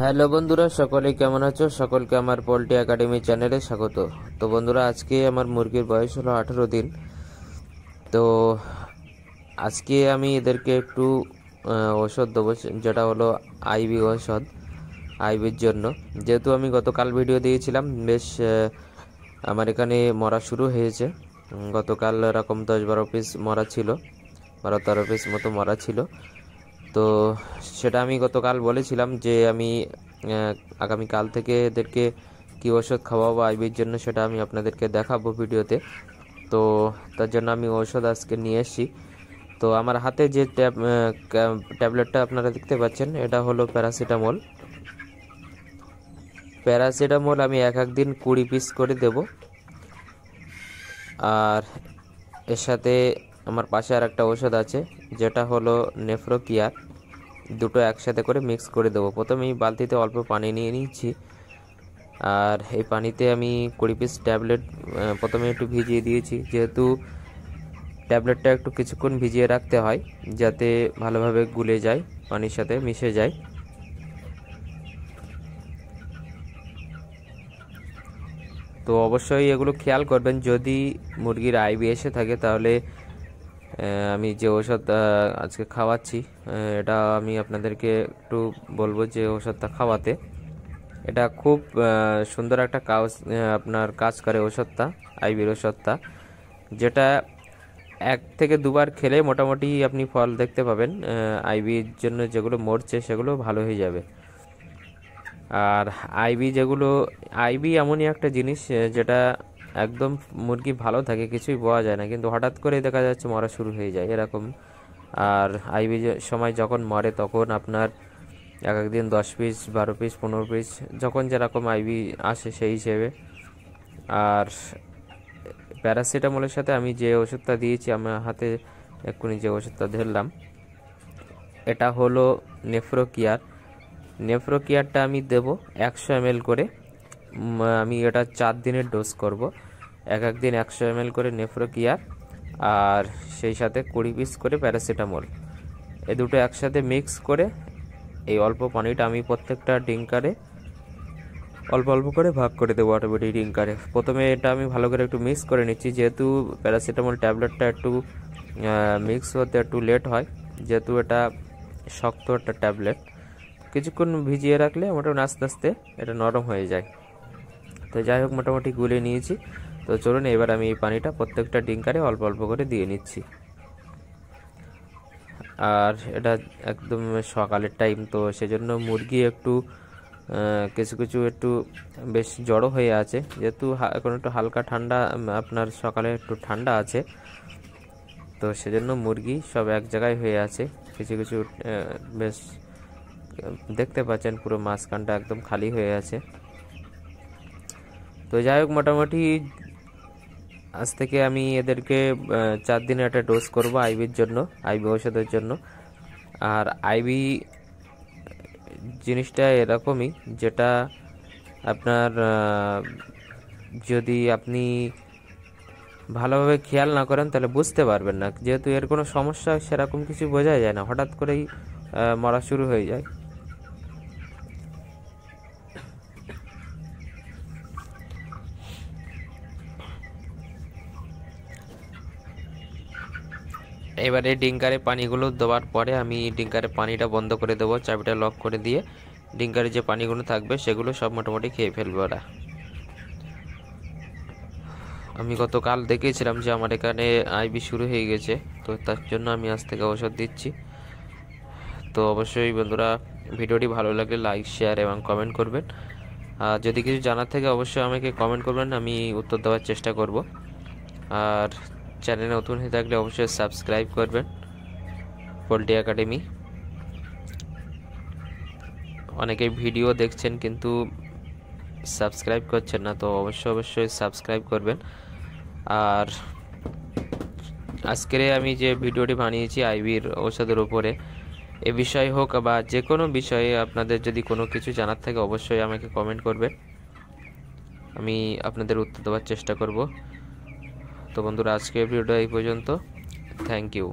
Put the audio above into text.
Hello বন্ধুরা, সকলে কেমন আছো? সকলকে আমার পোল্ট্রি একাডেমি চ্যানেলে স্বাগত। তো বন্ধুরা, আজকে আমার মুরগির বয়স হলো 18 দিন। তো আজকে আমি এদেরকে একটু ওষুধ দেবো, যেটা হলো আইবি ওষুধ, আইবির জন্য। যেহেতু আমি গতকাল ভিডিও দিয়েছিলাম, বেশ আমার এখানে মরা শুরু হয়েছে। গতকাল এরকম 10-12 পিস মরা ছিল, 12-13 পিস মতো মরা ছিল। তো সেটা আমি গতকাল বলেছিলাম যে আমি আগামীকাল থেকে এদেরকে কী ওষুধ খাওয়াবো আইবির জন্য, সেটা আমি আপনাদেরকে দেখাবো ভিডিওতে। তো তার জন্য আমি ওষুধ আজকে নিয়ে এসেছি। তো আমার হাতে যে ট্যাবলেটটা আপনারা দেখতে পাচ্ছেন, এটা হলো প্যারাসিটামল। আমি এক দিন 20 পিস করে দেব। আর এর সাথে আমার পাশে আর একটা ওষুধ আছে, যেটা হলো নেফ্রোকিয়ার। দুটো একসাথে করে মিক্স করে দেবো। প্রথমেই বালতিতে অল্প পানি নিয়ে নিচ্ছি, আর এই পানিতে আমি 20 পিস ট্যাবলেট প্রথমে একটু ভিজিয়ে দিয়েছি, যেহেতু ট্যাবলেটটা একটু কিছুক্ষণ ভিজিয়ে রাখতে হয় যাতে ভালোভাবে গুলে যায়, পানির সাথে মিশে যায়। তো অবশ্যই এগুলো খেয়াল করবেন, যদি মুরগির আইবি এসে থাকে তাহলে আমি যে ওষুধ আজকে খাওয়াচ্ছি, এটা আমি আপনাদেরকে একটু বলবো যে ওষুধটা খাওয়াতে। এটা খুব সুন্দর একটা আপনার কাজ করে ওষুধটা, আইবির ওষুধটা, যেটা 1 থেকে 2 বার খেলে মোটামুটি আপনি ফল দেখতে পাবেন। আইবির জন্য যেগুলো মরছে সেগুলো ভালো হয়ে যাবে। আর আইবি এমনই একটা জিনিস যেটা একদম মুরগি ভালো থাকে, কিছুই পাওয়া যায় না, কিন্তু হঠাৎ করে দেখা যাচ্ছে মরা শুরু হয়ে যায় এরকম। আর আইবি সময় যখন মরে তখন আপনার এক দিন 10 পিস, 12 পিস, 15 পিস, যখন যেরকম আইবি আসে সেই হিসেবে। আর প্যারাসিটামলের সাথে আমি যে ওষুধটা দিয়েছি, আমার হাতে এক্ষুনি যে ওষুধটা ধরলাম, এটা হলো নেফ্রোকিয়ারটা আমি দেব 100 ml করে। আমি এটা 4 দিনের ডোজ করব। এক দিন 100 ml করে নেফ্রোকিয়ার, আর সেই সাথে 20 পিস করে প্যারাসিটামল। এই দুটো একসাথে মিক্স করে এই অল্প পানিটা আমি প্রত্যেকটা ডিঙ্কারে অল্প অল্প করে ভাগ করে দেবো অটোমেটিক ডিঙ্কারে। প্রথমে এটা আমি ভালো করে একটু মিক্স করে নিচ্ছি, যেহেতু প্যারাসিটামল ট্যাবলেটটা একটু মিক্স হতে একটু লেট হয়, যেহেতু এটা শক্ত একটা ট্যাবলেট। কিছুক্ষণ ভিজিয়ে রাখলে মোটামুটি আস্তে আস্তে এটা নরম হয়ে যায়। তো যাই হোক, মোটামুটি গুলে নিয়েছি। তো চলুন এবার আমি এই পানিটা প্রত্যেকটা ডিঙ্কারে অল্প অল্প করে দিয়ে নিচ্ছি। আর এটা একদম সকালের টাইম, তো সেজন্য মুরগি একটু কিছু কিছু একটু বেশ জড়ো হয়ে আছে, যেহেতু এখন একটু হালকা ঠান্ডা, আপনার সকালে একটু ঠান্ডা আছে, তো সেজন্য মুরগি সব এক জায়গায় হয়ে আছে। কিছু কিছু বেশ দেখতে পাচ্ছেন পুরো মাঝখানটা একদম খালি হয়ে আছে। তো যাই হোক, মোটামুটি আজ থেকে আমি এদেরকে 4 দিনে একটা ডোজ করব আইবির জন্য, আইবি ওষুধের জন্য। আর আইবি জিনিসটা এরকমই, যেটা আপনার যদি আপনি ভালোভাবে খেয়াল না করেন তাহলে বুঝতে পারবেন না, যেহেতু এর কোনো সমস্যা সেরকম কিছু বোঝা যায় না, হঠাৎ করেই মরা শুরু হয়ে যায়। এবারে ডিঙ্কারে পানিগুলো দেওয়ার পরে আমি ডিঙ্কারে পানিটা বন্ধ করে দেবো, চাবিটা লক করে দিয়ে ডিঙ্কারে যে পানিগুলো থাকবে সেগুলো সব মোটামুটি খেয়ে ফেলবে ওরা। আমি গতকাল দেখেছিলাম যে আমার এখানে আইবি শুরু হয়ে গেছে, তো তার জন্য আমি আজ থেকে ওষুধ দিচ্ছি। তো অবশ্যই বন্ধুরা, ভিডিওটি ভালো লাগলে লাইক, শেয়ার এবং কমেন্ট করবেন। আর যদি কিছু জানার থাকে অবশ্যই আমাকে কমেন্ট করবেন, আমি উত্তর দেওয়ার চেষ্টা করব। আর চ্যানেলে নতুন হয়ে থাকলে অবশ্যই সাবস্ক্রাইব করবেন পোল্ট্রি একাডেমি। অনেকেই ভিডিও দেখছেন কিন্তু সাবস্ক্রাইব করছেন না, তো অবশ্যই সাবস্ক্রাইব করবেন। আর আজকের আমি যে ভিডিওটি বানিয়েছি আইবির ওষুধের উপরে, এ বিষয় হোক বা যে কোনো বিষয়ে আপনাদের যদি কোনো কিছু জানার থাকে অবশ্যই আমাকে কমেন্ট করবেন, আমি আপনাদের উত্তর দেওয়ার চেষ্টা করব। তো বন্ধুরা, আজকের ভিডিওটা এই পর্যন্ত। Thank you.